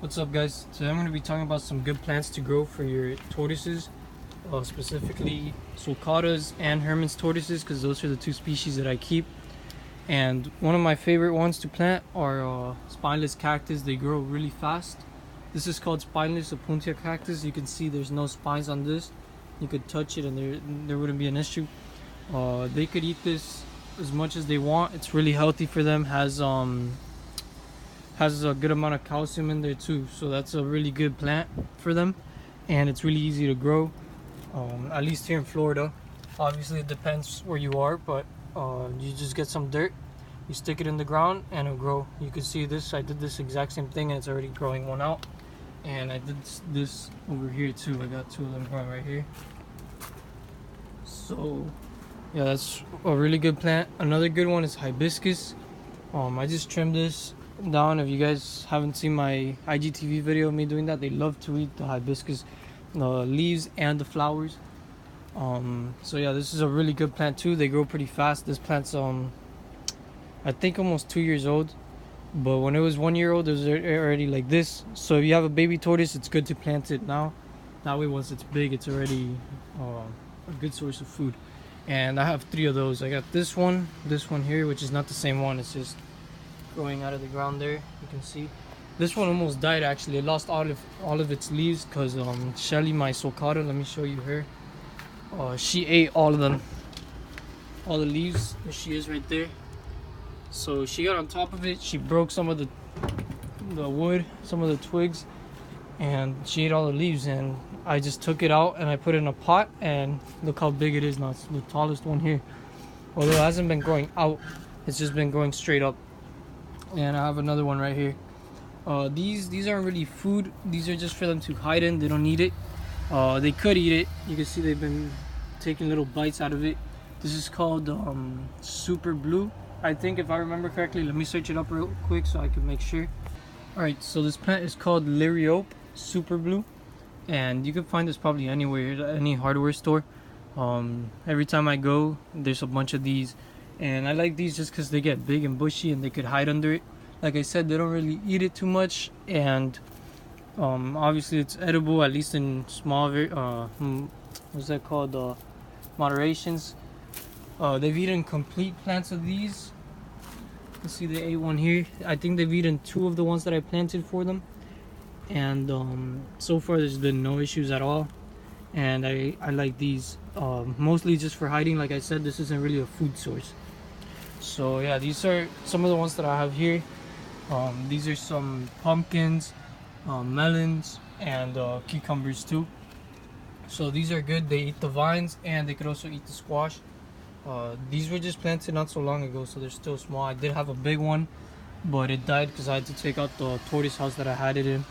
What's up, guys? Today I'm going to be talking about some good plants to grow for your tortoises, specifically Sulcatas and Hermanns Tortoises, because those are the two species that I keep. And one of my favorite ones to plant are Spineless Cactus. They grow really fast. This is called Spineless Opuntia Cactus. You can see there's no spines on this. You could touch it and there wouldn't be an issue. They could eat this as much as they want. It's really healthy for them. Has a good amount of calcium in there too, so that's a really good plant for them, and it's really easy to grow, at least here in Florida. Obviously it depends where you are, but you just get some dirt, you stick it in the ground, and it'll grow. You can see this, I did this exact same thing and it's already growing one out, and I did this over here too. I got two of them growing right here. So yeah, that's a really good plant. Another good one is Hibiscus. I just trimmed this down. If you guys haven't seen my IGTV video of me doing that, they love to eat the hibiscus, the leaves and the flowers. So yeah, this is a really good plant too. They grow pretty fast. This plant's I think almost 2 years old, but when it was 1 year old it was already like this. So if you have a baby tortoise, it's good to plant it now. That way once it's big, it's already a good source of food. And I have 3 of those. I got this one here, which is not the same one, it's just growing out of the ground there. You can see this one almost died actually. It lost all of its leaves because Shelly, my sulcata, let me show you her, she ate all of them, all the leaves. There she is right there. So she got on top of it, she broke some of the wood, some of the twigs, and she ate all the leaves. And I just took it out and I put it in a pot, and look how big it is now. It's the tallest one here, although it hasn't been growing out, it's just been going straight up. And I have another one right here. These aren't really food. These are just for them to hide in. They don't need it. They could eat it. You can see they've been taking little bites out of it. This is called Super Blue, I think, if I remember correctly. Let me search it up real quick so I can make sure. Alright, so this plant is called Liriope Super Blue, and you can find this probably anywhere, any hardware store. Every time I go, there's a bunch of these. And I like these just because they get big and bushy and they could hide under it. Like I said, they don't really eat it too much, and obviously it's edible, at least in small what's that called, moderations. They've eaten complete plants of these. You see they ate one here. I think they've eaten 2 of the ones that I planted for them, and so far there's been no issues at all. And I like these, mostly just for hiding. Like I said, this isn't really a food source. So yeah, these are some of the ones that I have here. These are some pumpkins, melons, and cucumbers too. So these are good. They eat the vines and they could also eat the squash. These were just planted not so long ago, so they're still small. I did have a big one, but it died because I had to take out the tortoise house that I had it in.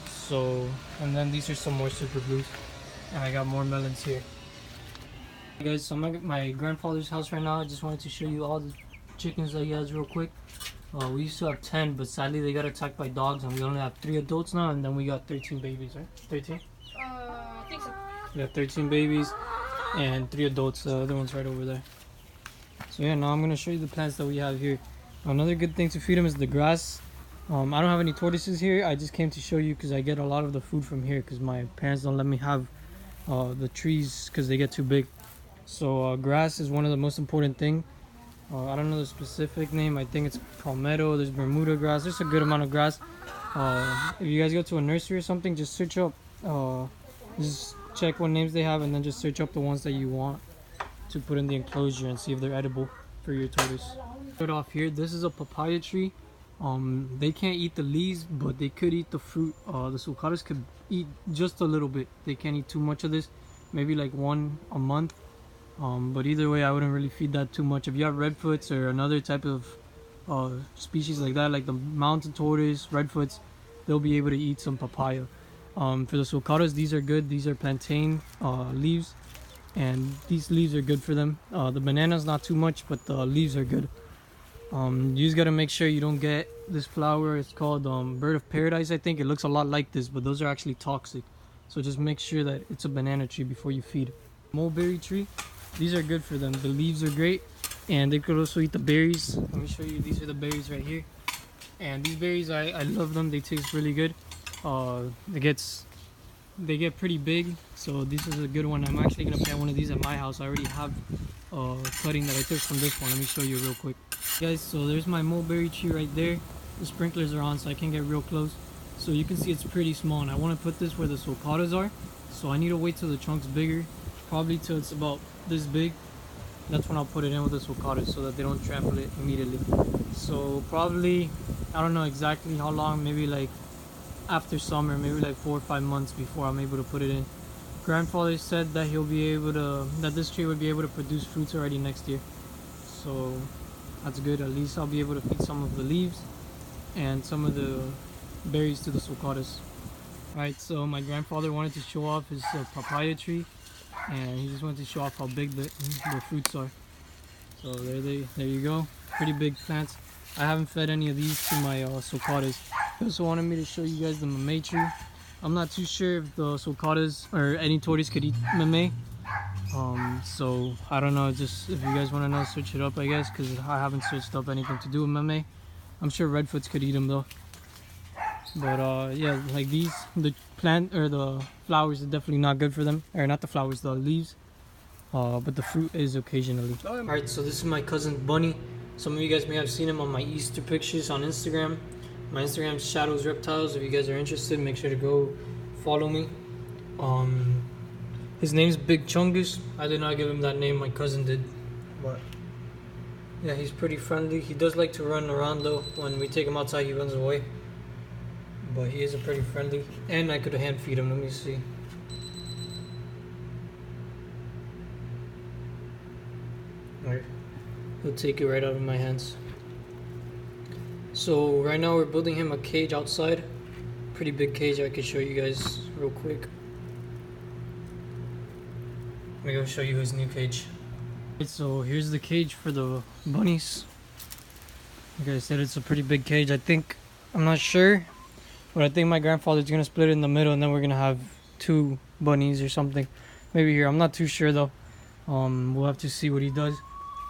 So, and then these are some more super blues, and I got more melons here. Hey guys, so I'm at my grandfather's house right now. I just wanted to show you all the chickens that he has real quick. We used to have 10, but sadly they got attacked by dogs, and we only have 3 adults now, and then we got 13 babies, right? 13? I think so. We got 13 babies and 3 adults. The other one's right over there. So yeah, now I'm gonna show you the plants that we have here. Another good thing to feed them is the grass. I don't have any tortoises here. I just came to show you because I get a lot of the food from here because my parents don't let me have the trees because they get too big. So grass is one of the most important thing. I don't know the specific name. I think it's palmetto. There's Bermuda grass. There's a good amount of grass. If you guys go to a nursery or something, just search up, just check what names they have, and then just search up the ones that you want to put in the enclosure and see if they're edible for your tortoise. Start off here. This is a papaya tree. They can't eat the leaves, but they could eat the fruit. The sulcatas could eat just a little bit. They can't eat too much of this, maybe like 1 a month. But either way, I wouldn't really feed that too much. If you have redfoots or another type of species like that, like the mountain tortoise, redfoots, they'll be able to eat some papaya. For the sulcatas, these are good. These are plantain leaves, and these leaves are good for them. The bananas not too much, but the leaves are good. You just gotta make sure you don't get this flower. It's called bird of paradise, I think. It looks a lot like this, but those are actually toxic. So just make sure that it's a banana tree before you feed. Mulberry tree, these are good for them. The leaves are great, and they could also eat the berries. Let me show you. These are the berries right here, and these berries, I love them. They taste really good. they get pretty big, so this is a good one. I'm actually gonna plant one of these at my house. I already have a cutting that I took from this one. Let me show you real quick, guys. So there's my mulberry tree right there. The sprinklers are on, so I can't get real close. So you can see it's pretty small, and I want to put this where the sulcatas are. So I need to wait till the trunk's bigger, probably till it's about this big. That's when I'll put it in with the sulcatas so that they don't trample it immediately. So probably, I don't know exactly how long, maybe like after summer, maybe like 4 or 5 months before I'm able to put it in. Grandfather said that that this tree would be able to produce fruits already next year. So that's good. At least I'll be able to feed some of the leaves and some of the berries to the sulcatas. Alright, so my grandfather wanted to show off his papaya tree, and he just wanted to show off how big the fruits are. So there you go. Pretty big plants. I haven't fed any of these to my sulcatas. He also wanted me to show you guys the mamey tree. I'm not too sure if the sulcatas or any tortoise could eat mamey. So I don't know. Just if you guys want to know, search it up, I guess, because I haven't searched up anything to do with mamey. I'm sure redfoots could eat them though. But yeah, like these, the plant or the flowers are definitely not good for them, or not the flowers, the leaves. But the fruit is occasionally. Alright, so this is my cousin Bunny. Some of you guys may have seen him on my Easter pictures on Instagram. My Instagram is Shadows Reptiles. If you guys are interested, make sure to go follow me. His name's Big Chungus. I did not give him that name, my cousin did. But yeah, he's pretty friendly. He does like to run around though. When we take him outside, he runs away. But he is a pretty friendly. And I could hand feed him. Let me see. Alright. He'll take it right out of my hands. So right now we're building him a cage outside. Pretty big cage. I could show you guys real quick. Let me go show you his new cage. So here's the cage for the bunnies. Like I said, it's a pretty big cage. I'm not sure, but I think my grandfather's gonna split it in the middle, and then we're gonna have 2 bunnies or something. Maybe here. I'm not too sure though. We'll have to see what he does.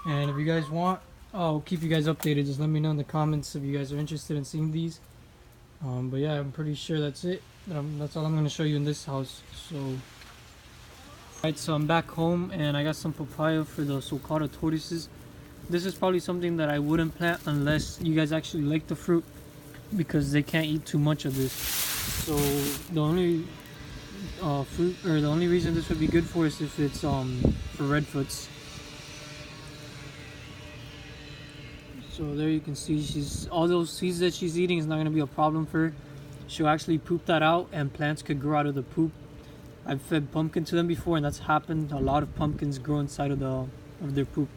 And if you guys want, I'll keep you guys updated. Just let me know in the comments if you guys are interested in seeing these. But yeah, I'm pretty sure that's it. That's all I'm going to show you in this house. Alright, so I'm back home and I got some papaya for the Sulcata tortoises. This is probably something that I wouldn't plant unless you guys actually like the fruit, because they can't eat too much of this. So the only the only reason this would be good for is if it's for redfoots. So there you can see all those seeds that she's eating is not going to be a problem for her. She'll actually poop that out, and plants could grow out of the poop. I've fed pumpkin to them before, and that's happened. A lot of pumpkins grow inside of their poop.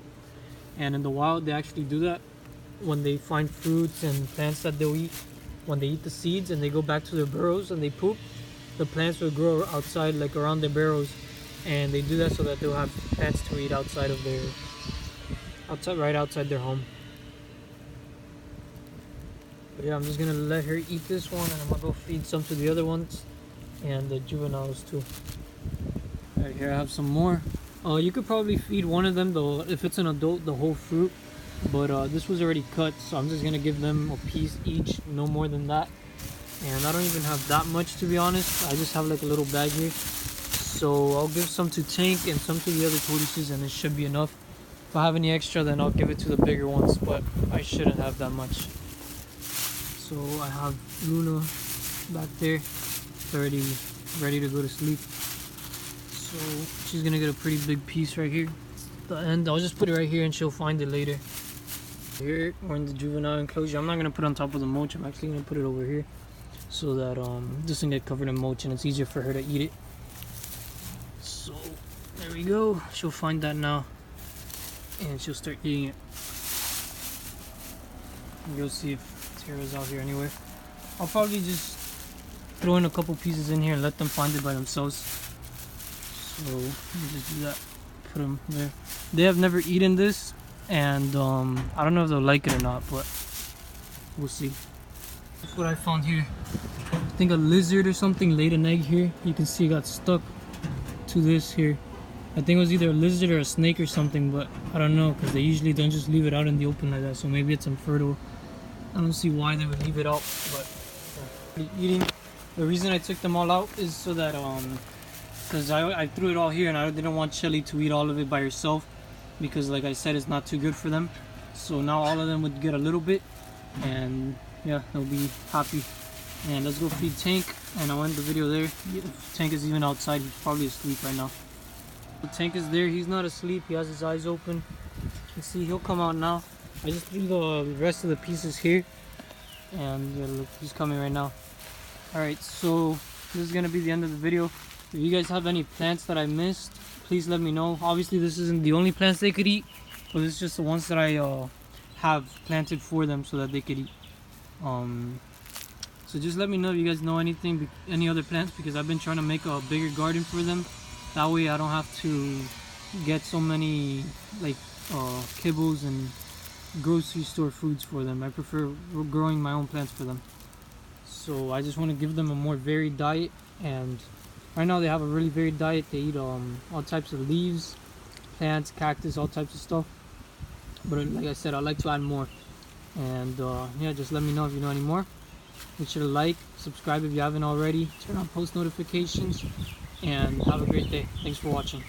And in the wild, they actually do that when they find fruits and plants that they'll eat. When they eat the seeds and they go back to their burrows and they poop, the plants will grow outside, like around their burrows. And they do that so that they'll have plants to eat outside of right outside their home. But yeah, I'm just gonna let her eat this one, and I'm gonna go feed some to the other ones and the juveniles too. Right here I have some more. You could probably feed one of them though, if it's an adult, the whole fruit. But this was already cut, so I'm just gonna give them a piece each, no more than that. And I don't even have that much, to be honest. I just have like a little bag here. So I'll give some to Tank and some to the other tortoises, and it should be enough. If I have any extra, then I'll give it to the bigger ones, but I shouldn't have that much. So I have Luna back there, already ready to go to sleep. So she's gonna get a pretty big piece right here. The end, I'll just put it right here and she'll find it later. Here we're in the juvenile enclosure. I'm not gonna put it on top of the mulch. I'm actually gonna put it over here so that it doesn't get covered in mulch and it's easier for her to eat it. So there we go. She'll find that now and she'll start eating it. You'll see if Tara's out here anywhere. I'll probably just throw in a couple pieces in here and let them find it by themselves. So let me just do that. Put them there. They have never eaten this, and I don't know if they'll like it or not, but we'll see. That's what I found here. I think a lizard or something laid an egg here. You can see it got stuck to this here. I think it was either a lizard or a snake or something, but I don't know, because they usually don't just leave it out in the open like that, so maybe it's infertile. I don't see why they would leave it out, but eating. The reason I took them all out is so that because I threw it all here and I didn't want Shelly to eat all of it by herself, because like I said, it's not too good for them. So now all of them would get a little bit, and yeah, they'll be happy. And let's go feed Tank, and I'll end the video there. Tank is even outside, he's probably asleep right now. The Tank is there, he's not asleep, he has his eyes open. You can see he'll come out now. I just threw the rest of the pieces here, and yeah, look, he's coming right now. Alright, so this is gonna be the end of the video. If you guys have any plants that I missed, please let me know. Obviously this isn't the only plants they could eat, but it's just the ones that I have planted for them so that they could eat. So just let me know if you guys know anything, any other plants, because I've been trying to make a bigger garden for them. That way I don't have to get so many like kibbles and grocery store foods for them. I prefer growing my own plants for them. So I just want to give them a more varied diet, and right now they have a really varied diet. They eat all types of leaves, plants, cactus, all types of stuff. But like I said, I'd like to add more. And yeah, just let me know if you know any more. Make sure to like, subscribe if you haven't already, turn on post notifications, and have a great day. Thanks for watching.